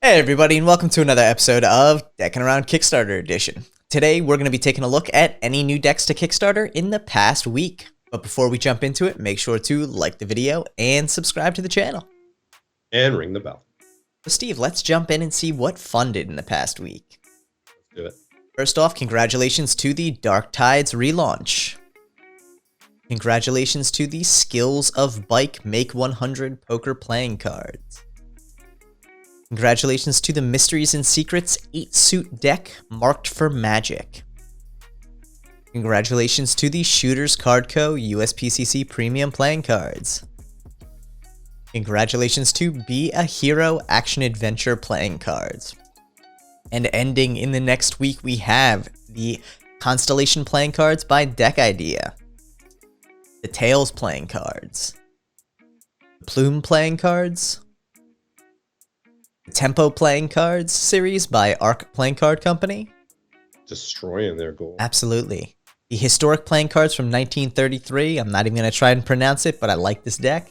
Hey everybody, and welcome to another episode of Deckin Around Kickstarter Edition. Today we're going to be taking a look at any new decks to Kickstarter in the past week. But before we jump into it, make sure to like the video and subscribe to the channel. And ring the bell. So Steve, let's jump in and see what funded in the past week. Let's do it. First off, congratulations to the Dark Tides relaunch. Congratulations to the Skills of Bike Make 100 poker playing cards. Congratulations to the Mysteries and Secrets 8-suit deck marked for Magic. Congratulations to the Shooters Card Co. USPCC Premium Playing Cards. Congratulations to Be a Hero Action Adventure Playing Cards. And ending in the next week, we have the Constellation Playing Cards by Deck Idea. The Tails Playing Cards. The Plume Playing Cards. Tempo Playing Cards series by Arc Playing Card Company. Destroying their goal. Absolutely. The Historic Playing Cards from 1933. I'm not even going to try and pronounce it, but I like this deck.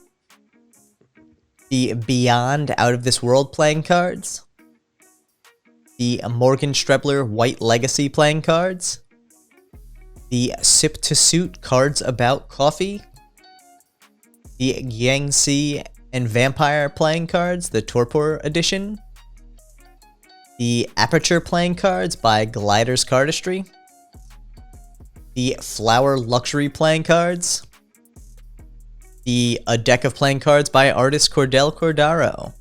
The Beyond Out of This World Playing Cards. The Morgan Strebler White Legacy Playing Cards. The Sip to Suit Cards About Coffee. The Yangtze and Vampire Playing Cards, the Torpor Edition. The Aperture Playing Cards by Glider's Cardistry. The Flower Luxury Playing Cards. A deck of playing cards by artist Cordell Cordaro.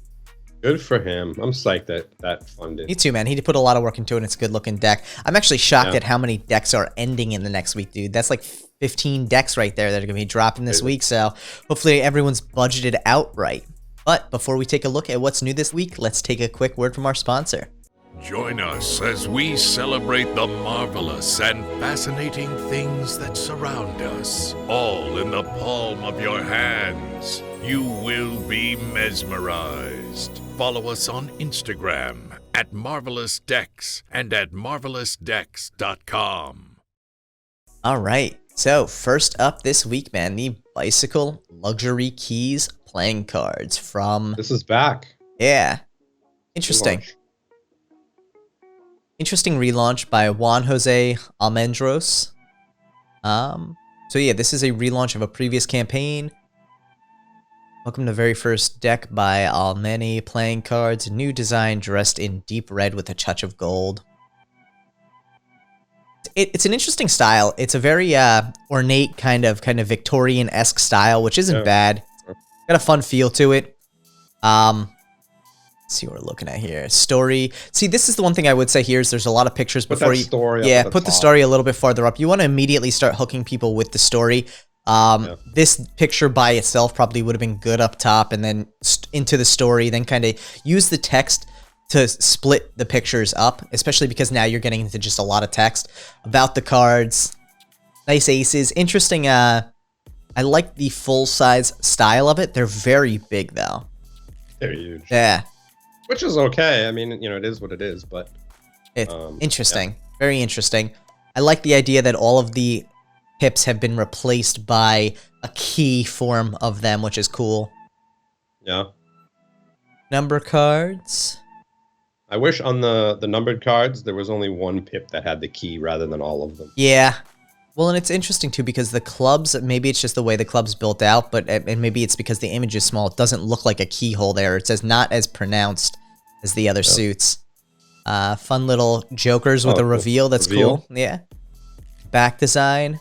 Good for him. I'm psyched that funded. Me too, man. He put a lot of work into it, and it's a good-looking deck. I'm actually shocked at how many decks are ending in the next week, dude. That's like 15 decks right there that are going to be dropping this week, so hopefully everyone's budgeted out right. But before we take a look at what's new this week, let's take a quick word from our sponsor. Join us as we celebrate the marvelous and fascinating things that surround us, all in the palm of your hands. You will be mesmerized. Follow us on Instagram at Marvelous Decks and at marvelousdecks.com. All right, so first up this week, man, the Bicycle Luxury Keys playing cards from... This is back. Yeah. Interesting. Interesting relaunch by Juan Jose Almendros. So yeah, this is a relaunch of a previous campaign. Welcome to the very first deck by Almeni playing cards. New design dressed in deep red with a touch of gold. It's an interesting style. It's a very ornate kind of Victorian-esque style, which isn't bad. Got a fun feel to it. Let's see what we're looking at here. Story. See, this is the one thing I would say here is there's a lot of pictures before you... Yeah, put the story a little bit farther up. You want to immediately start hooking people with the story. This picture by itself probably would have been good up top, and then into the story, then kind of use the text to split the pictures up, especially because now you're getting into just a lot of text about the cards. Nice aces. Interesting. I like the full-size style of it. They're very big, though. They're huge. Yeah. Which is okay. I mean, you know, it is what it is, but... It's interesting. Yeah. Very interesting. I like the idea that all of the pips have been replaced by a key form of them, which is cool. Yeah. Number cards. I wish on the numbered cards, there was only one pip that had the key rather than all of them. Yeah. Well, and it's interesting, too, because the clubs, maybe it's just the way the club's built out, but and maybe it's because the image is small. It doesn't look like a keyhole there. It says not as pronounced as the other suits. Fun little jokers with a reveal. That's cool. Yeah. Back design.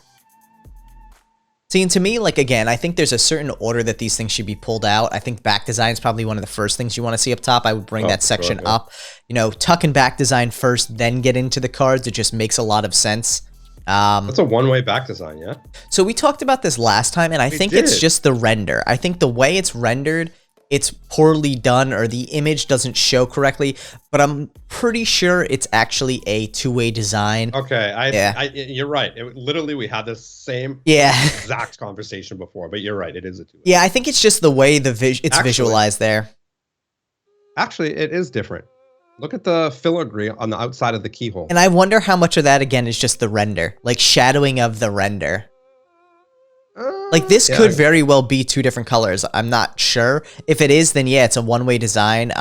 See, and to me, like, again, I think there's a certain order that these things should be pulled out. I think back design is probably one of the first things you want to see up top. I would bring that section up. You know, tuck and back design first, then get into the cards. It just makes a lot of sense. That's a one-way back design, yeah? So we talked about this last time, and I think it's just the render. I think the way it's rendered, it's poorly done, or the image doesn't show correctly, but I'm pretty sure it's actually a two-way design. Okay, you're right. Literally, we had this same exact conversation before, but you're right. It is a two-way. Yeah, I think it's just the way it's visualized there. Actually, it is different. Look at the filigree on the outside of the keyhole. And I wonder how much of that, again, is just the render. Like, shadowing of the render. Like, this could very well be two different colors. I'm not sure. If it is, then yeah, it's a one-way design.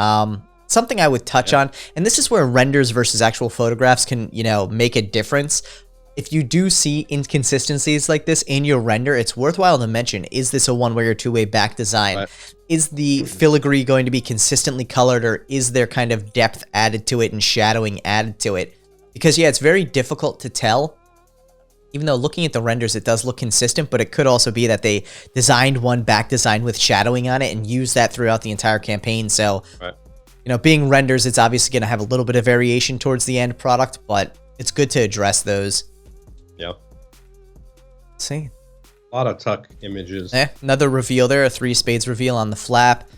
something I would touch on, and this is where renders versus actual photographs can, you know, make a difference. If you do see inconsistencies like this in your render, it's worthwhile to mention, is this a one-way or two-way back design? Right. Is the filigree going to be consistently colored, or is there kind of depth added to it and shadowing added to it? Because, yeah, it's very difficult to tell. Even though looking at the renders, it does look consistent, but it could also be that they designed one back design with shadowing on it and used that throughout the entire campaign. So, you know, being renders, it's obviously going to have a little bit of variation towards the end product, but it's good to address those. Yep. Let's see. A lot of tuck images. Another reveal there, a 3 spades reveal on the flap.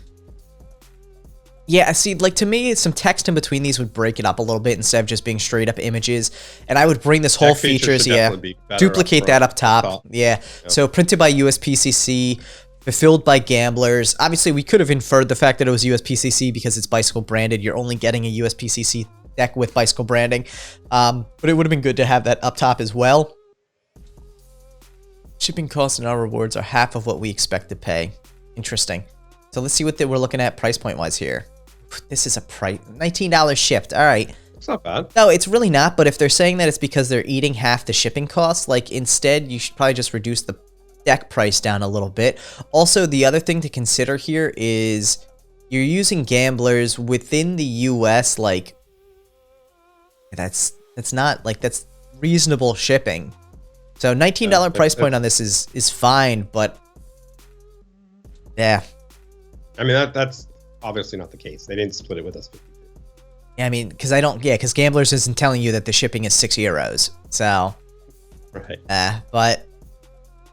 Yeah, see, like, to me, some text in between these would break it up a little bit instead of just being straight up images. And I would bring this whole features, duplicate that up top. Yeah. Yep. So printed by USPCC, fulfilled by gamblers. Obviously, we could have inferred the fact that it was USPCC because it's bicycle branded. You're only getting a USPCC deck with bicycle branding. But it would have been good to have that up top as well. Shipping costs and our rewards are half of what we expect to pay. Interesting. So let's see what we're looking at price point wise here. This is a price, $19 shipped. All right. It's not bad. No, it's really not. But if they're saying that it's because they're eating half the shipping costs, like, instead, you should probably just reduce the deck price down a little bit. Also, the other thing to consider here is you're using gamblers within the US. Like, that's not, like, that's reasonable shipping. So $19 price point on this is fine, but yeah. I mean, that's obviously not the case. They didn't split it with us. Yeah, I mean, because Gamblers isn't telling you that the shipping is €6. So, right. But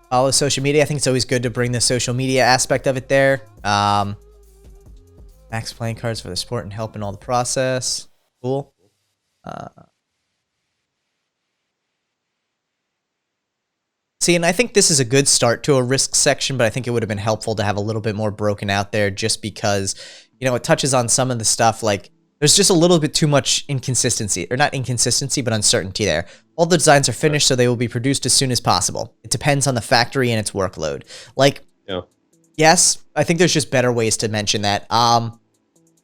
follow social media. I think it's always good to bring the social media aspect of it there. Max playing cards for the sport and help in all the process. Cool. See, and I think this is a good start to a risk section, but I think it would have been helpful to have a little bit more broken out there just because, you know, it touches on some of the stuff. Like, there's just a little bit too much inconsistency, or not inconsistency, but uncertainty there. All the designs are finished, so they will be produced as soon as possible. It depends on the factory and its workload. Like, yes, I think there's just better ways to mention that.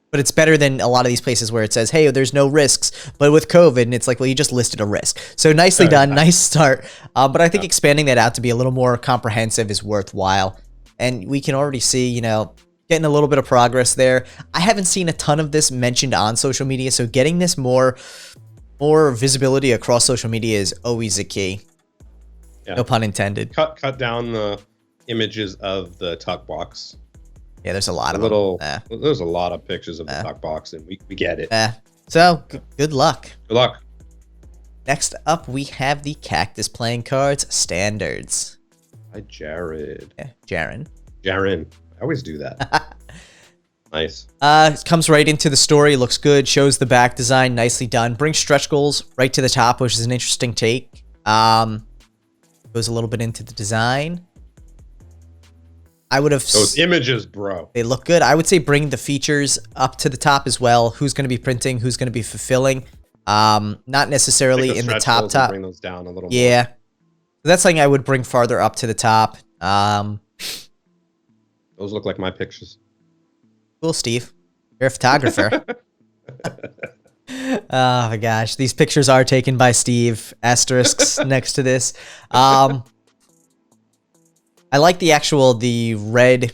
But it's better than a lot of these places where it says, hey, there's no risks. But with COVID, and it's like, well, you just listed a risk. So nicely done. Nice start. But I think expanding that out to be a little more comprehensive is worthwhile. And we can already see, you know, getting a little bit of progress there. I haven't seen a ton of this mentioned on social media. So getting this more visibility across social media is always a key. Yeah. No pun intended. Cut down the images of the tuck box. Yeah, there's a lot of them. There's a lot of pictures of the tuck box, and we get it. So, good luck. Good luck. Next up, we have the Cactus playing cards standards. Hi, Jared. Yeah, Jaren. I always do that. Nice. Comes right into the story. Looks good. Shows the back design. Nicely done. Brings stretch goals right to the top, which is an interesting take. Goes a little bit into the design. I would have... Those images, bro. They look good. I would say bring the features up to the top as well. Who's going to be printing? Who's going to be fulfilling? Not necessarily in the top. Bring those down a little more. Yeah. So that's something I would bring farther up to the top. Those look like my pictures. Cool, Steve. You're a photographer. Oh, my gosh. These pictures are taken by Steve. Asterisks next to this. I like the red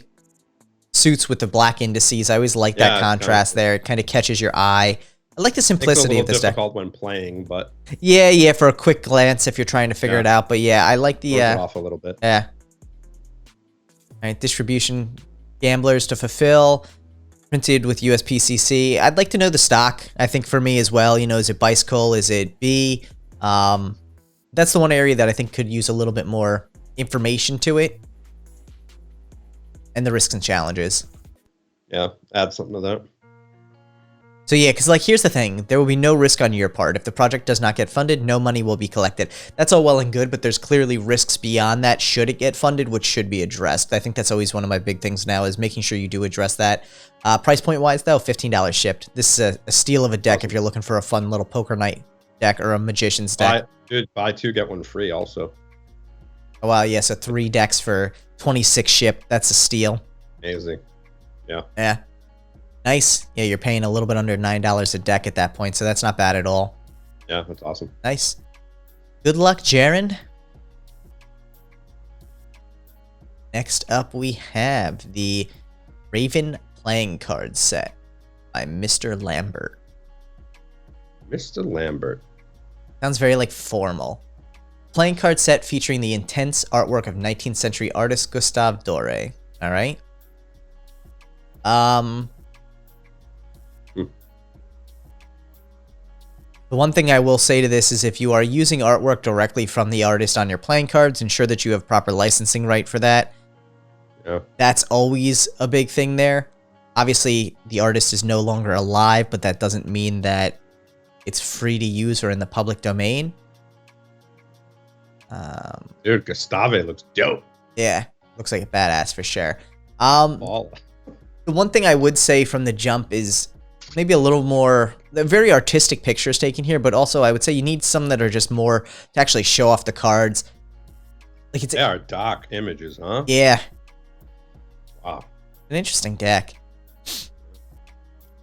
suits with the black indices. I always like that contrast there. It kind of catches your eye. I like the simplicity of this deck. It's difficult when playing, but... Yeah, for a quick glance if you're trying to figure it out. But yeah, I like the... off a little bit. Yeah. All right, distribution. Gamblers to fulfill. Printed with USPCC. I'd like to know the stock, I think, for me as well. You know, is it bicycle? Is it B? That's the one area that I think could use a little bit more information to it. And the risks and challenges. Yeah, add something to that. So yeah, because, like, here's the thing. There will be no risk on your part. If the project does not get funded, no money will be collected. That's all well and good, but there's clearly risks beyond that should it get funded, which should be addressed. I think that's always one of my big things now is making sure you do address that. Price point-wise, though, $15 shipped. This is a steal of a deck if you're looking for a fun little poker night deck or a magician's deck. Buy 2, get 1 free also. Oh, wow, yeah, so 3 decks for 26 ship. That's a steal. Amazing. Yeah. Yeah. Nice. Yeah, you're paying a little bit under $9 a deck at that point, so that's not bad at all. Yeah, that's awesome. Nice. Good luck, Jaren. Next up, we have the Raven playing card set by Mr. Lambert. Mr. Lambert. Sounds very like formal. Playing card set featuring the intense artwork of 19th century artist Gustave Doré. All right. The one thing I will say to this is if you are using artwork directly from the artist on your playing cards, ensure that you have proper licensing right for that. Yeah. That's always a big thing there. Obviously, the artist is no longer alive, but that doesn't mean that it's free to use or in the public domain. Dude, Gustave looks dope. Yeah, looks like a badass for sure. Ball. The one thing I would say from the jump is maybe a little more, very artistic pictures taken here, but also I would say you need some that are just more to actually show off the cards. Like They are dark images, huh? Yeah. Wow. An interesting deck.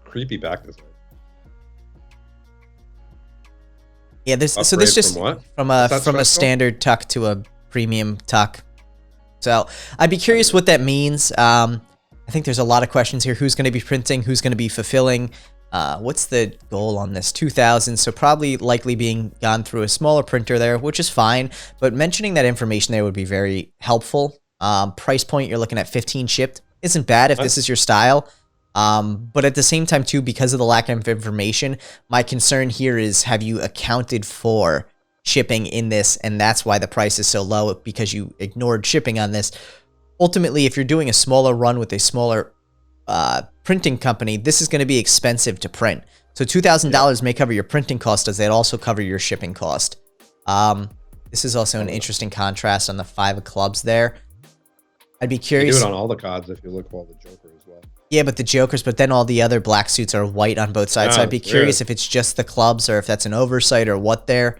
Creepy back design. Yeah, this Upgrade so this just from what? from What's that a special? standard tuck to a premium tuck. So I'd be curious what that means. I think there's a lot of questions here. Who's going to be printing? Who's going to be fulfilling? What's the goal on this? 2,000. So probably likely being gone through a smaller printer there, which is fine. But mentioning that information there would be very helpful. Price point, you're looking at 15 shipped. Isn't bad if this is your style. But at the same time too, because of the lack of information, my concern here is, have you accounted for shipping in this? And that's why the price is so low, because you ignored shipping on this. Ultimately, if you're doing a smaller run with a smaller printing company, this is going to be expensive to print. So $2,000 may cover your printing cost. Does that also cover your shipping cost? This is also an interesting contrast on the 5 of clubs there. I'd be curious. You do it on all the cards if you look for all the Joker as well. Yeah, but the Jokers, but then all the other black suits are white on both sides. So I'd be curious if it's just the clubs or if that's an oversight or what there.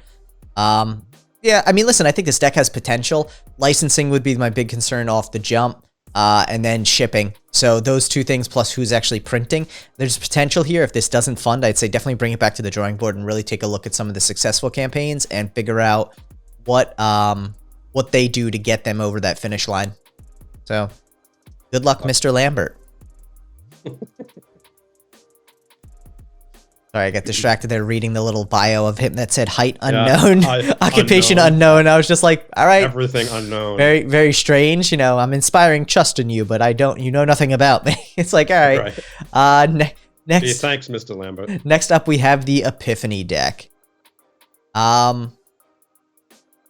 Yeah, I mean, listen, I think this deck has potential. Licensing would be my big concern off the jump, and then shipping. So those two things plus who's actually printing. There's potential here. If this doesn't fund, I'd say definitely bring it back to the drawing board and really take a look at some of the successful campaigns and figure out what they do to get them over that finish line. So good luck, Mr. Lambert. Sorry, I got distracted there reading the little bio of him that said height unknown, occupation unknown. I was just like, all right. Everything unknown. Very, very strange. You know, I'm inspiring trust in you, but you know nothing about me. It's like, all right. Next. Gee, thanks, Mr. Lambert. Next up, we have the Epiphany deck.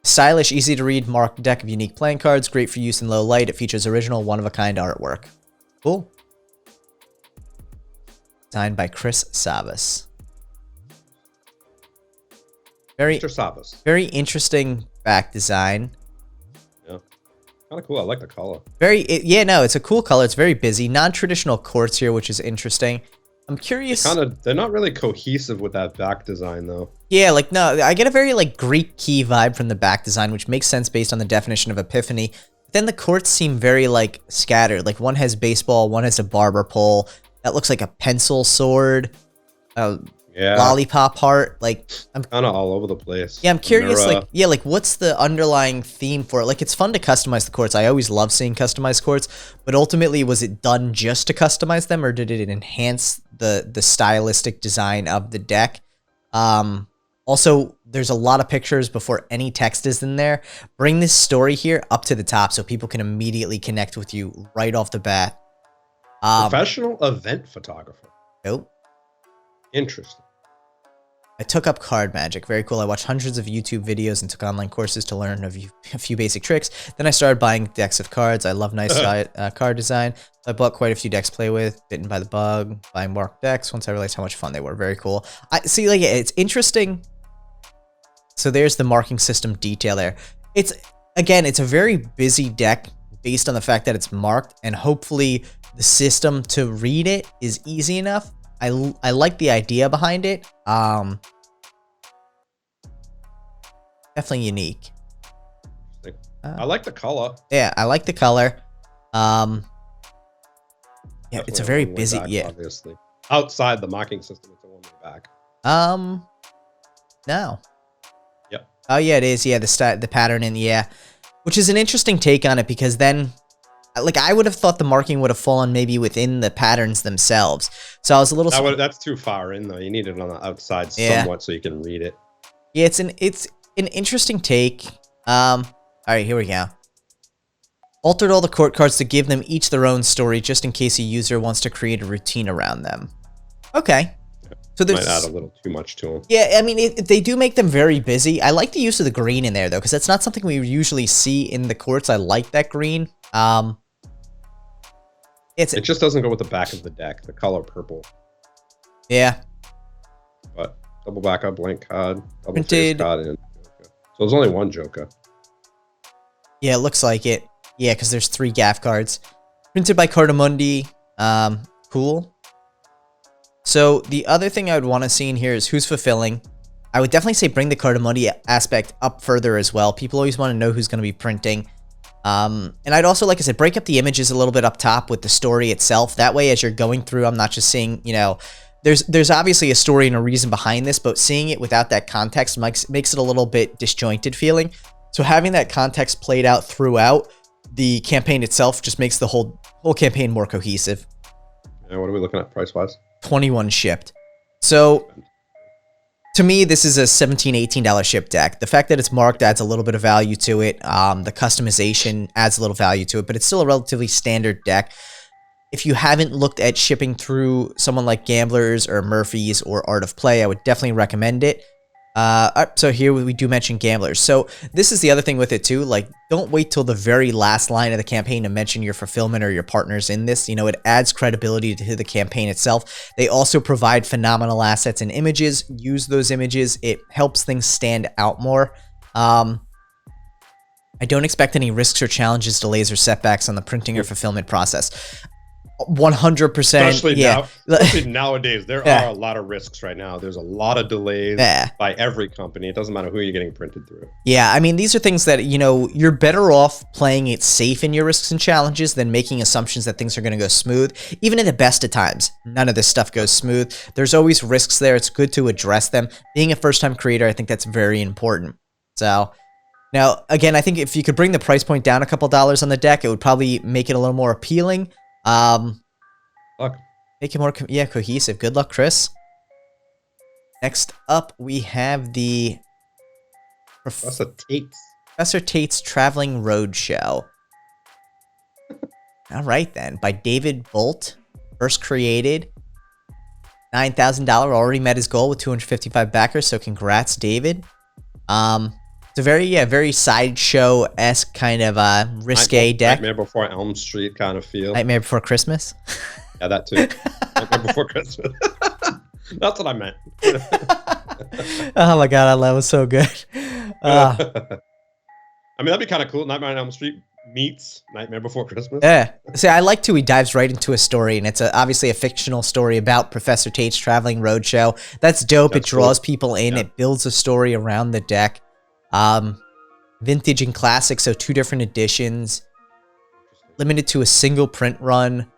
Stylish, easy to read, marked deck of unique playing cards. Great for use in low light. It features original, one-of-a-kind artwork. Cool. Designed by Chris Savas. Mr. Savas. Very interesting back design. Yeah. Kind of cool. I like the color. It's a cool color. It's very busy. Non-traditional quartz here, which is interesting. I'm curious. They're not really cohesive with that back design, though. Yeah, like, no, I get a very, like, Greek key vibe from the back design, which makes sense based on the definition of Epiphany. But then the quartz seem very, like, scattered. Like, one has baseball, one has a barber pole. That looks like a pencil sword. Lollipop heart. Like, I'm kind of all over the place. Yeah, I'm curious. Like, what's the underlying theme for it? Like, it's fun to customize the quartz. I always love seeing customized quartz, but ultimately, was it done just to customize them, or did it enhance the stylistic design of the deck? Also, there's a lot of pictures before any text is in there. Bring this story here up to the top so people can immediately connect with you right off the bat. Professional event photographer. Nope. Interesting. I took up card magic. Very cool. I watched hundreds of YouTube videos and took online courses to learn a few basic tricks. Then I started buying decks of cards. I love nice card design. I bought quite a few decks to play with. Bitten by the bug. Buying marked decks once I realized how much fun they were. Very cool. I see. Like, it's interesting. So there's the marking system detail there. It's a very busy deck based on the fact that it's marked, and hopefully the system to read it is easy enough. I like the idea behind it. Definitely unique. I like the color. Yeah, I like the color. Yeah, it's a very busy. Back, obviously. Outside the marking system, it's a one-way back. No. Yep. Oh yeah, it is. Yeah, the pattern in which is an interesting take on it because then, like, I would have thought the marking would have fallen maybe within the patterns themselves. So I was a little. That's too far in though. You need it on the outside somewhat so you can read it. Yeah, it's an interesting take. All right, here we go. Altered all the court cards to give them each their own story, just in case a user wants to create a routine around them. Okay. So there's might add a little too much to them. Yeah, I mean, they do make them very busy. I like the use of the green in there, though, because that's not something we usually see in the courts. I like that green. It just doesn't go with the back of the deck, the color purple. Yeah. But double backup, blank card, double face card, and Joker. So there's only one Joker. Yeah, it looks like it. Yeah, because there's 3 gaff cards. Printed by Cardamundi. Cool. So the other thing I would want to see in here is who's fulfilling. I would definitely say bring the Cardamundi aspect up further as well. People always want to know who's going to be printing. And I'd also, like I said, break up the images a little bit up top with the story itself. That way, as you're going through, I'm not just seeing, you know, there's obviously a story and a reason behind this, but seeing it without that context makes it a little bit disjointed feeling. So having that context played out throughout the campaign itself just makes the whole campaign more cohesive. And what are we looking at price-wise? 21 shipped. So to me, this is a $17, $18 ship deck. The fact that it's marked adds a little bit of value to it. The customization adds a little value to it, but it's still a relatively standard deck. If you haven't looked at shipping through someone like Gamblers or Murphy's or Art of Play, I would definitely recommend it. So here we do mention Gamblers. So this is the other thing with it too. Like, don't wait till the very last line of the campaign to mention your fulfillment or your partners in this. You know, it adds credibility to the campaign itself. They also provide phenomenal assets and images. Use those images. It helps things stand out more. I don't expect any risks or challenges, delays, or setbacks on the printing or fulfillment process. 100%. Especially nowadays, there are a lot of risks right now. There's a lot of delays by every company. It doesn't matter who you're getting printed through. Yeah, I mean, these are things that, you know, you're better off playing it safe in your risks and challenges than making assumptions that things are going to go smooth. Even at the best of times, none of this stuff goes smooth. There's always risks there. It's good to address them. Being a first-time creator, I think that's very important. So, now, again, I think if you could bring the price point down a couple dollars on the deck, it would probably make it a little more appealing. Make it more cohesive. Good luck, Chris. Next up, we have the Professor Tates. Professor Tate's Traveling Roadshow. All right, then. By David Bolt. First created. $9,000. Already met his goal with 255 backers, so congrats, David. It's a very sideshow-esque kind of risque deck. Nightmare Before Elm Street kind of feel. Nightmare Before Christmas? Yeah, that too. Nightmare Before Christmas. That's what I meant. Oh my god, that was so good. I mean, that'd be kind of cool. Nightmare on Elm Street meets Nightmare Before Christmas. Yeah. See, I like to. He dives right into a story, and it's obviously a fictional story about Professor Tate's Traveling Roadshow. That's dope. It draws people in. It builds a story around the deck. Vintage and classic, so 2 different editions. Limited to a single print run.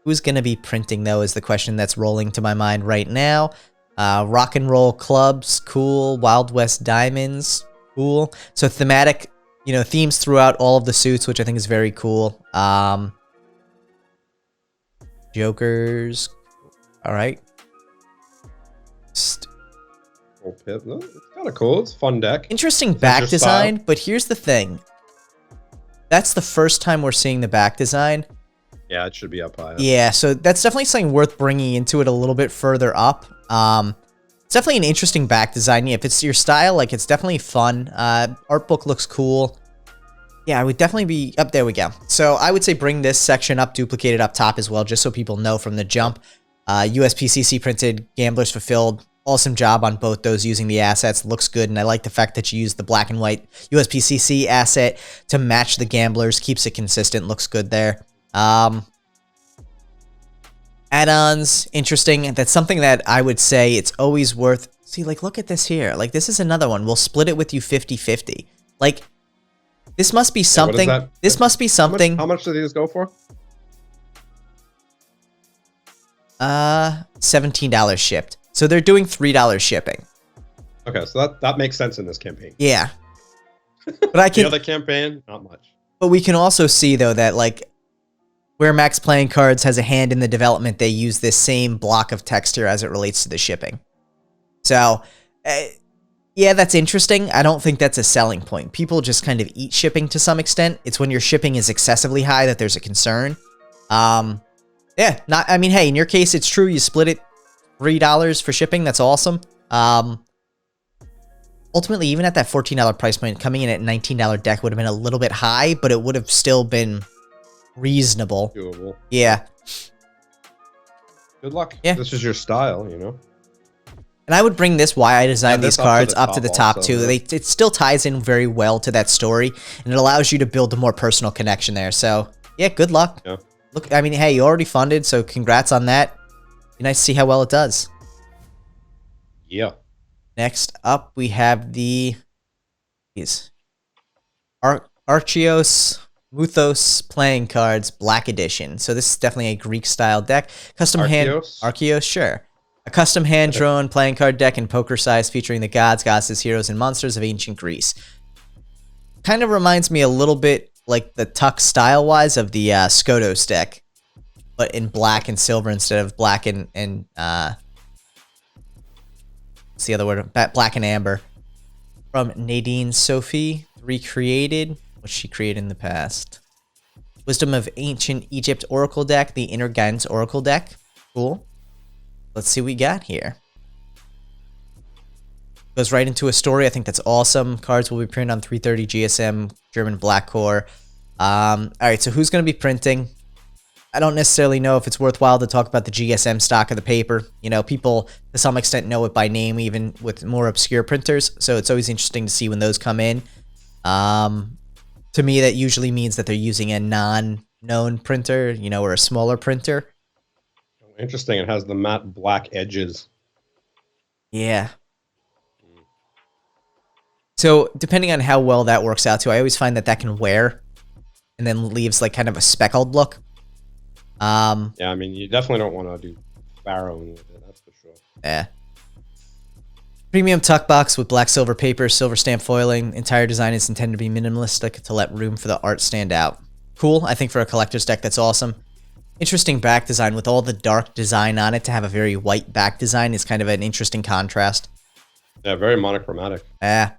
Who's going to be printing, though, is the question that's rolling to my mind right now. Rock and Roll Clubs, cool. Wild West Diamonds, cool. So thematic, you know, themes throughout all of the suits, which I think is very cool. Jokers. All right. It's kind of cool. It's a fun deck. Interesting back design, but here's the thing. That's the first time we're seeing the back design. Yeah, it should be up high. Yeah, so that's definitely something worth bringing into it a little bit further up. It's definitely an interesting back design. Yeah, if it's your style, like, it's definitely fun. Art book looks cool. Yeah, I would definitely be up. There we go. So I would say bring this section up, duplicate it up top as well, just so people know from the jump. USPCC printed, Gamblers fulfilled. Awesome job on both those using the assets. Looks good, and I like the fact that you use the black and white USPCC asset to match the Gamblers. Keeps it consistent. Looks good there. Add-ons, interesting. That's something that I would say it's always worth. See, like, look at this here. Like, this is another one. We'll split it with you 50-50. Like, this must be something. This must be something. How much do these go for? $17 shipped. So they're doing $3 shipping. Okay, so that makes sense in this campaign. Yeah. But I can the other campaign, not much. But we can also see though that like where Max Playing Cards has a hand in the development, they use this same block of text here as it relates to the shipping. So, yeah, that's interesting. I don't think that's a selling point. People just kind of eat shipping to some extent. It's when your shipping is excessively high that there's a concern. Yeah, I mean, hey, in your case, it's true. You split it $3 for shipping. That's awesome. Ultimately, even at that $14 price point, coming in at $19 deck would have been a little bit high, but it would have still been reasonable. Doable. Yeah. Good luck. Yeah. This is your style, you know? And I would bring this, why I designed these cards, up to the top also, too. yeah. It still ties in very well to that story, and it allows you to build a more personal connection there. So, yeah, good luck. Yeah. Look, I mean, hey, you already funded, so congrats on that. Be nice to see how well it does. Yeah. Next up, we have these Archeos Muthos playing cards, Black Edition. So this is definitely a Greek-style deck. Custom Archeos, sure. A custom hand-drawn playing card deck in poker size featuring the gods, goddesses, heroes, and monsters of ancient Greece. Kind of reminds me a little bit like the Tuck style-wise of the Skodos deck, but in black and silver instead of black and what's the other word? Black and amber. From Nadine Sophie, recreated, what she created in the past. Wisdom of Ancient Egypt Oracle deck, the Inner Guidance Oracle deck. Cool. Let's see what we got here. Goes right into a story. I think that's awesome. Cards will be printed on 330 GSM, German Black Core. Alright, so who's going to be printing? I don't necessarily know if it's worthwhile to talk about the GSM stock of the paper. You know, people to some extent know it by name, even with more obscure printers. So it's always interesting to see when those come in. To me, that usually means that they're using a non-known printer, you know, or a smaller printer. Interesting. It has the matte black edges. Yeah. So depending on how well that works out too, I always find that that can wear and then leaves like kind of a speckled look. Yeah, I mean, you definitely don't want to do barrowing with it, that's for sure. Yeah. Premium tuck box with black silver paper, silver stamp foiling. Entire design is intended to be minimalistic to let room for the art stand out. Cool. I think for a collector's deck, that's awesome. Interesting back design with all the dark design on it. To have a very white back design is kind of an interesting contrast. Yeah, very monochromatic. Yeah,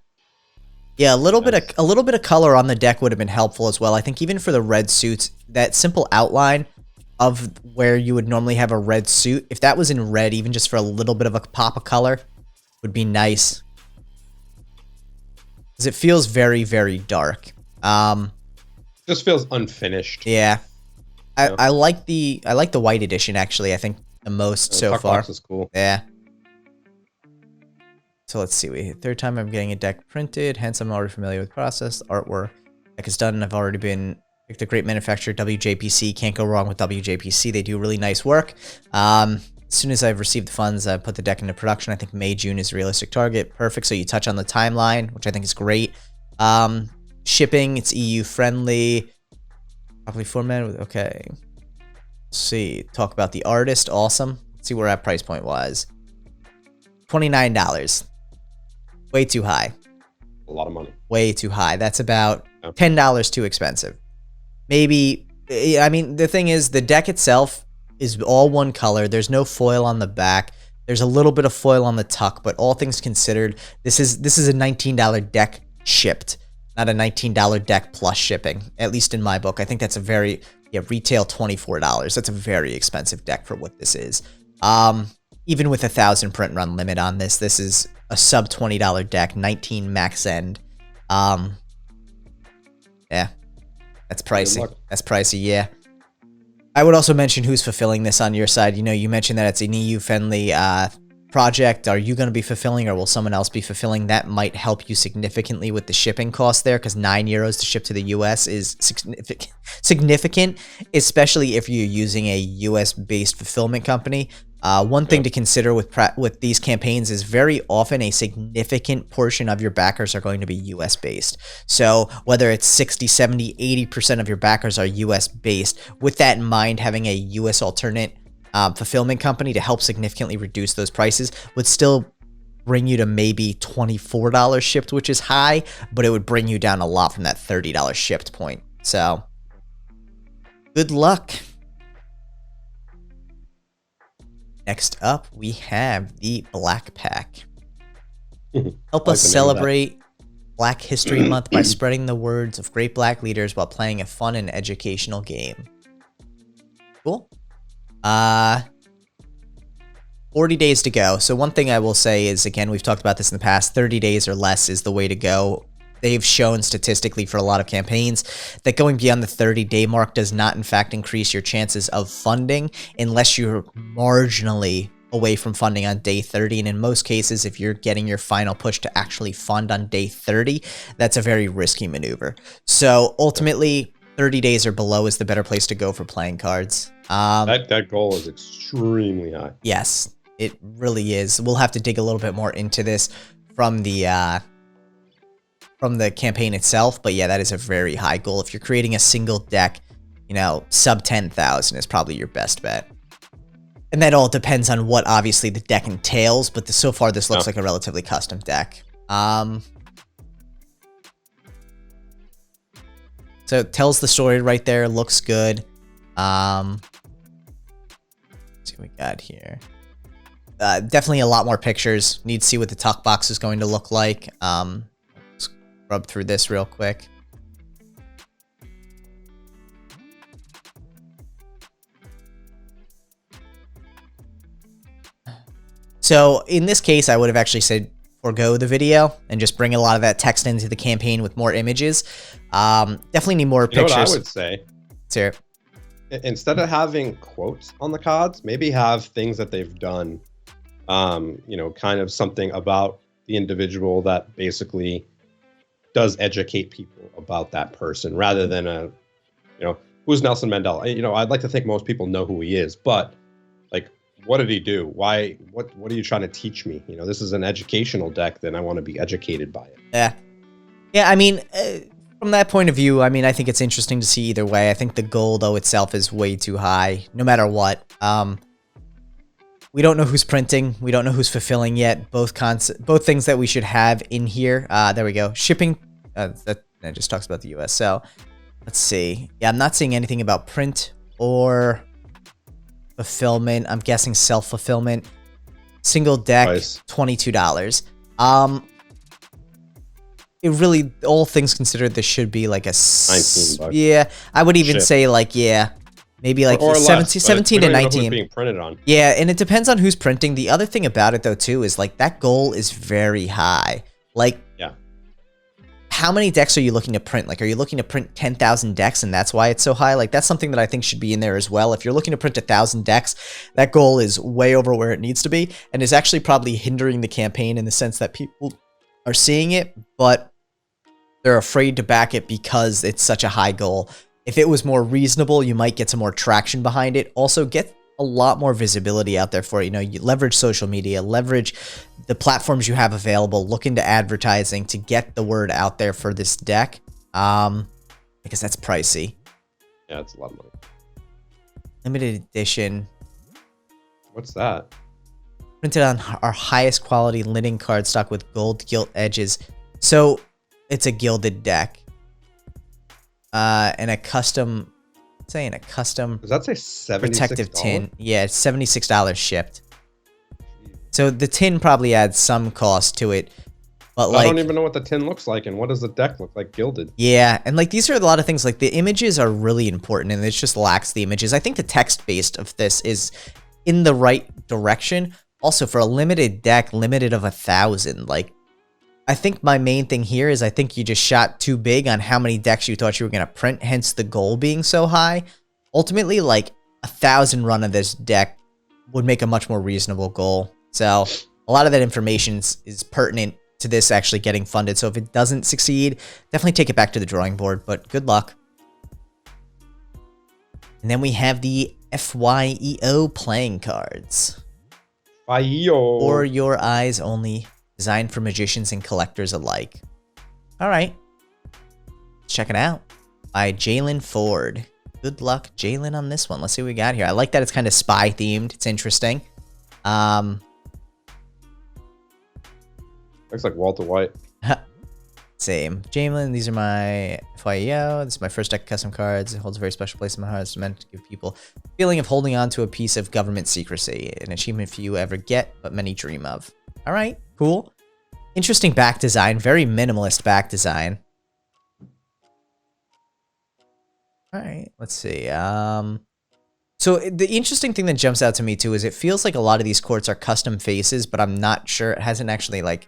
a little bit of color on the deck would have been helpful as well. I think even for the red suits, that simple outline of where you would normally have a red suit, if that was in red, even just for a little bit of a pop of color, would be nice. Because it feels very, very dark. Just feels unfinished. Yeah. I like the white edition actually. I think the most so far. Box is cool. Yeah. So let's see. Third time I'm getting a deck printed. Hence, I'm already familiar with the process. The artwork deck is done, and I've already been picked a great manufacturer, WJPC. Can't go wrong with WJPC. They do really nice work. As soon as I've received the funds, I put the deck into production. I think May, June is a realistic target. Perfect. So you touch on the timeline, which I think is great. Shipping, it's EU friendly. Properly formatted. Okay. Let's see. Talk about the artist. Awesome. Let's see where that price point was. $29. Way too high. A lot of money. Way too high. That's about $10 too expensive. Maybe, I mean, the thing is, the deck itself is all one color. There's no foil on the back. There's a little bit of foil on the tuck, but all things considered, this is a $19 deck shipped, not a $19 deck plus shipping, at least in my book. I think that's a very, retail $24. That's a very expensive deck for what this is. Even with 1,000 print run limit on this, this is a sub $20 deck, 19 max end. Yeah, that's pricey. That's pricey, yeah. I would also mention who's fulfilling this on your side. You know, you mentioned that it's an EU-friendly project. Are you going to be fulfilling, or will someone else be fulfilling? That might help you significantly with the shipping cost there, because €9 to ship to the US is significant, especially if you're using a US-based fulfillment company. One thing to consider with these campaigns is very often a significant portion of your backers are going to be US based. So whether it's 60, 70, 80% of your backers are US based, with that in mind, having a US alternate fulfillment company to help significantly reduce those prices would still bring you to maybe $24 shipped, which is high, but it would bring you down a lot from that $30 shipped point. So good luck. Next up, we have the Black Pack. Help us celebrate Black History Month by spreading the words of great Black leaders while playing a fun and educational game. Cool. 40 days to go. So one thing I will say is, again, we've talked about this in the past, 30 days or less is the way to go. They've shown statistically for a lot of campaigns that going beyond the 30-day mark does not, in fact, increase your chances of funding unless you're marginally away from funding on day 30. And in most cases, if you're getting your final push to actually fund on day 30, that's a very risky maneuver. So ultimately, 30 days or below is the better place to go for playing cards. That goal is extremely high. Yes, it really is. We'll have to dig a little bit more into this from the campaign itself, but yeah, that is a very high goal. If you're creating a single deck, you know, sub 10,000 is probably your best bet. And that all depends on what obviously the deck entails, but so far this looks like a relatively custom deck. So it tells the story right there, looks good. Let's see what we got here. Definitely a lot more pictures. Need to see what the tuck box is going to look like. Rub through this real quick. So in this case, I would have actually said forgo the video and just bring a lot of that text into the campaign with more images. Definitely need more pictures. You know what I would say? Let's hear it. Instead of having quotes on the cards, maybe have things that they've done, you know, kind of something about the individual that basically does educate people about that person rather than you know, who's Nelson Mandela? You know, I'd like to think most people know who he is, but like, what did he do? Why, what are you trying to teach me? You know, this is an educational deck, then I want to be educated by it. Yeah, I mean, from that point of view, I mean, I think it's interesting to see either way. I think the goal, though, itself is way too high, no matter what. We don't know who's printing. We don't know who's fulfilling yet. Both things that we should have in here. There we go. Shipping. That just talks about the US. So let's see. Yeah, I'm not seeing anything about print or fulfillment. I'm guessing self-fulfillment. Single deck, nice. $22. It really, all things considered, this should be like a 19 bucks. Yeah, I would even say like, yeah, maybe like or 17 to 19. Being printed on. Yeah, and it depends on who's printing. The other thing about it though too is like that goal is very high. Like, yeah, how many decks are you looking to print? Like, are you looking to print 10,000 decks and that's why it's so high? Like, that's something that I think should be in there as well. If you're looking to print 1,000 decks, that goal is way over where it needs to be and is actually probably hindering the campaign in the sense that people are seeing it, but they're afraid to back it because it's such a high goal. If it was more reasonable, you might get some more traction behind it. Also, get a lot more visibility out there for it. You know, you leverage social media, leverage the platforms you have available, look into advertising to get the word out there for this deck. Because that's pricey. Yeah, it's a lot of money. Limited edition. What's that? Printed on our highest quality linen cardstock with gold gilt edges. So it's a gilded deck. And a custom, saying a custom. Does that say $76? Protective tin. Yeah, it's $76 shipped. So the tin probably adds some cost to it. But like, I don't even know what the tin looks like and what does the deck look like gilded. Yeah, and like these are a lot of things. Like the images are really important and it just lacks the images. I think the text based of this is in the right direction. Also for a limited deck, limited of 1,000, like I think my main thing here is I think you just shot too big on how many decks you thought you were going to print, hence the goal being so high. Ultimately, like 1,000 run of this deck would make a much more reasonable goal. So a lot of that information is pertinent to this actually getting funded. So if it doesn't succeed, definitely take it back to the drawing board, but good luck. And then we have the FYEO playing cards. FYEO. For your eyes only. Designed for magicians and collectors alike. All right. Let's check it out. By Jalen Ford. Good luck, Jalen, on this one. Let's see what we got here. I like that it's kind of spy themed. It's interesting. Looks like Walter White. Same. Jalen, these are my FYEO. This is my first deck of custom cards. It holds a very special place in my heart. It's meant to give people a feeling of holding on to a piece of government secrecy. An achievement few ever get, but many dream of. All right, cool. Interesting back design. Very minimalist back design. All right, let's see. So the interesting thing that jumps out to me too is it feels like a lot of these courts are custom faces, but I'm not sure. It hasn't actually like...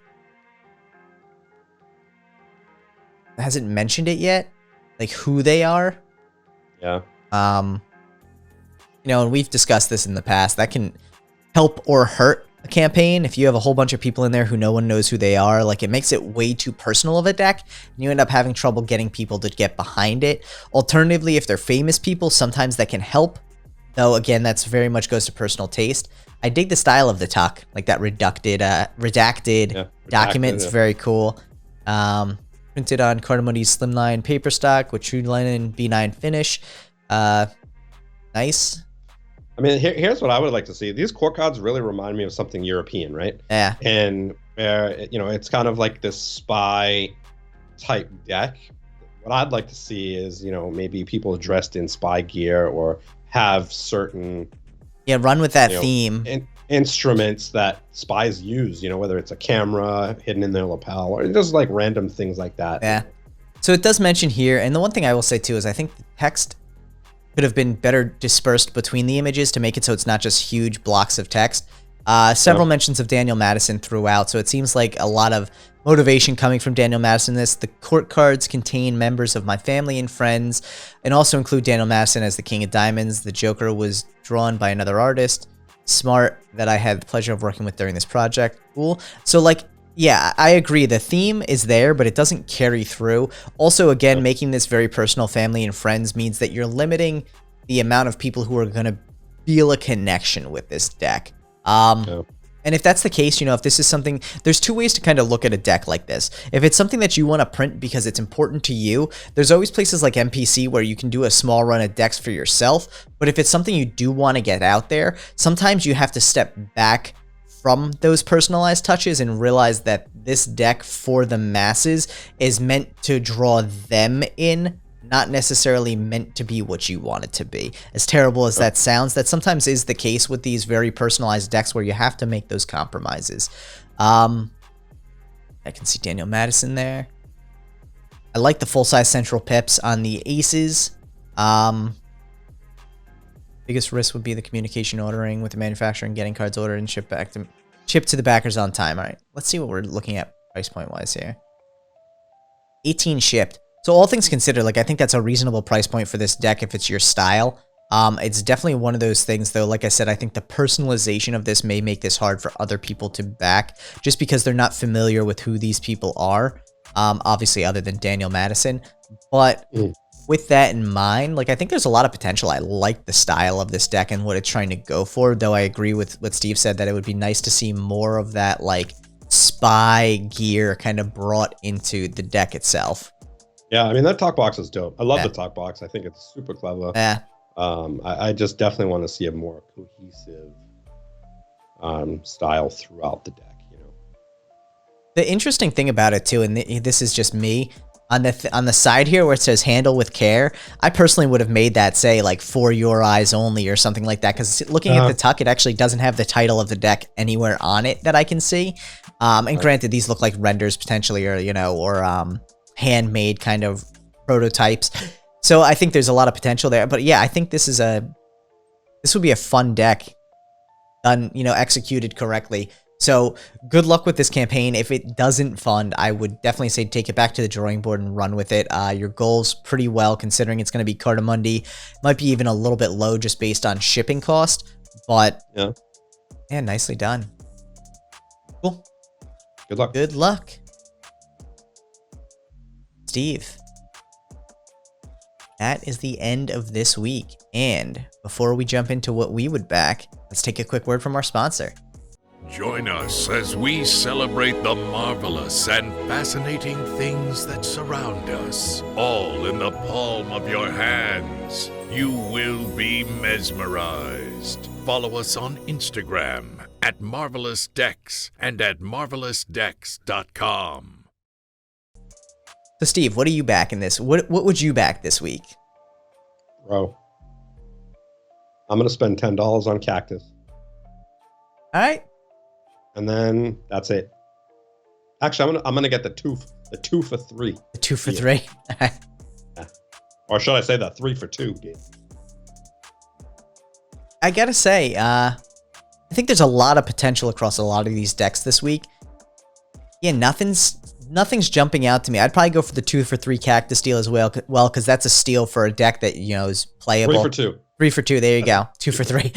hasn't mentioned it yet, like who they are. Yeah. You know, and we've discussed this in the past. That can help or hurt a campaign if you have a whole bunch of people in there who no one knows who they are. Like, it makes it way too personal of a deck, and you end up having trouble getting people to get behind it. Alternatively, if they're famous people, sometimes that can help. Though again, that's very much goes to personal taste. I dig the style of the tuck, like that redacted document. It's very cool. Printed on Cardamondi's slimline paper stock with true linen B9 finish. Nice. I mean, here's what I would like to see. These court cards really remind me of something European, right? Yeah. And, you know, it's kind of like this spy type deck. What I'd like to see is, you know, maybe people dressed in spy gear or have certain... Yeah, run with that theme. Instruments that spies use, you know, whether it's a camera hidden in their lapel or just like random things like that. Yeah. So it does mention here, and the one thing I will say too is I think the text could have been better dispersed between the images to make it so it's not just huge blocks of text. Several mentions of Daniel Madison throughout, so it seems like a lot of motivation coming from Daniel Madison. The court cards contain members of my family and friends, and also include Daniel Madison as the King of Diamonds. The Joker was drawn by another artist. Smart that I had the pleasure of working with during this project. Cool. So like, yeah, I agree. The theme is there, but it doesn't carry through. Also, again, making this very personal, family and friends means that you're limiting the amount of people who are going to feel a connection with this deck. And if that's the case, you know, if this is something, there's two ways to kind of look at a deck like this. If it's something that you want to print because it's important to you, there's always places like NPC where you can do a small run of decks for yourself. But if it's something you do want to get out there, sometimes you have to step back from those personalized touches and realize that this deck for the masses is meant to draw them in, not necessarily meant to be what you want it to be. As terrible as that sounds, that sometimes is the case with these very personalized decks where you have to make those compromises. I can see Daniel Madison there. I like the full-size central pips on the aces. Biggest risk would be the communication ordering with the manufacturer and getting cards ordered and shipped to the backers on time. All right, let's see what we're looking at price point-wise here. 18 shipped. So all things considered, like, I think that's a reasonable price point for this deck if it's your style. It's definitely one of those things, though. Like I said, I think the personalization of this may make this hard for other people to back just because they're not familiar with who these people are, obviously other than Daniel Madison. But with that in mind, like, I think there's a lot of potential. I like the style of this deck and what it's trying to go for, though I agree with what Steve said that it would be nice to see more of that, like, spy gear kind of brought into the deck itself. Yeah, I mean, that talk box is dope. I love the talk box. I think it's super clever. Yeah. I just definitely want to see a more cohesive style throughout the deck, you know. The interesting thing about it too, and this is just me, on the side here where it says handle with care, I personally would have made that say like for your eyes only or something like that, because looking at the tuck, it actually doesn't have the title of the deck anywhere on it that I can see. And granted, these look like renders potentially, or, you know, or handmade kind of prototypes. So I think there's a lot of potential there. But yeah, I think this would be a fun deck done, you know, executed correctly. So good luck with this campaign. If it doesn't fund, I would definitely say take it back to the drawing board and run with it. Your goals pretty well, considering it's going to be Cardamondi. Might be even a little bit low just based on shipping cost, but yeah, nicely done. Cool. Good luck. Good luck. Steve, that is the end of this week. And before we jump into what we would back, let's take a quick word from our sponsor. Join us as we celebrate the marvelous and fascinating things that surround us, all in the palm of your hands. You will be mesmerized. Follow us on Instagram at Marvelous Decks and at marvelousdecks.com. So Steve, what are you backing this? What would you back this week? Bro, I'm gonna spend $10 on Cactus. All right. And then that's it. Actually, I'm gonna get the two for three. The 2 for 3. Yeah. Or should I say the 3 for 2 game? I gotta say, I think there's a lot of potential across a lot of these decks this week. Yeah, nothing's jumping out to me. I'd probably go for the 2 for 3 Cactus steal as well, because that's a steal for a deck that, you know, is playable. 3 for 2. 3 for 2. There you go. 2 for 3.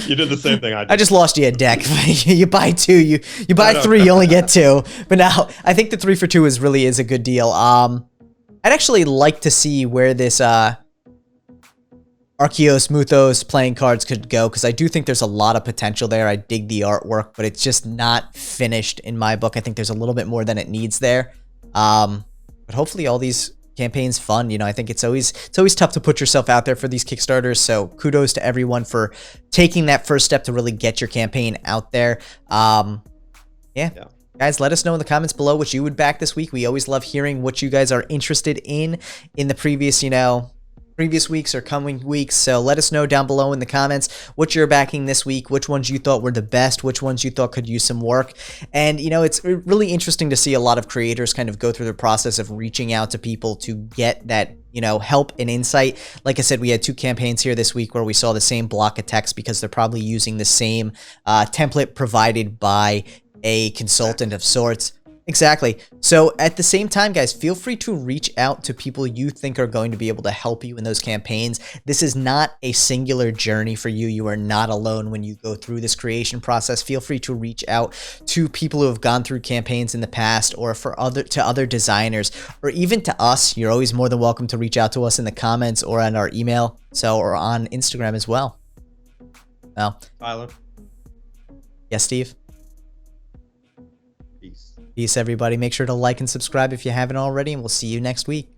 You did the same thing I did. I just lost you a deck. You buy 2, you buy 3, you only get 2. But now I think the 3 for 2 really is a good deal. I'd actually like to see where this Arceus, Muthos playing cards could go, because I do think there's a lot of potential there. I dig the artwork, but it's just not finished in my book. I think there's a little bit more than it needs there. But hopefully all these campaign's fun. You know, I think it's always tough to put yourself out there for these Kickstarters, so kudos to everyone for taking that first step to really get your campaign out there. Yeah. Guys, let us know in the comments below what you would back this week. We always love hearing what you guys are interested in the previous, you know, previous weeks or coming weeks. So let us know down below in the comments what you're backing this week, which ones you thought were the best, which ones you thought could use some work. And, you know, it's really interesting to see a lot of creators kind of go through the process of reaching out to people to get that, you know, help and insight. Like I said, we had 2 campaigns here this week where we saw the same block of text because they're probably using the same template provided by a consultant of sorts. Exactly. So at the same time, guys, feel free to reach out to people you think are going to be able to help you in those campaigns. This is not a singular journey for you. You are not alone when you go through this creation process. Feel free to reach out to people who have gone through campaigns in the past, or to other designers, or even to us. You're always more than welcome to reach out to us in the comments or on our email, or on Instagram as well. Well, Tyler. Yes, Steve? Peace. Peace, everybody. Make sure to like and subscribe if you haven't already, and we'll see you next week.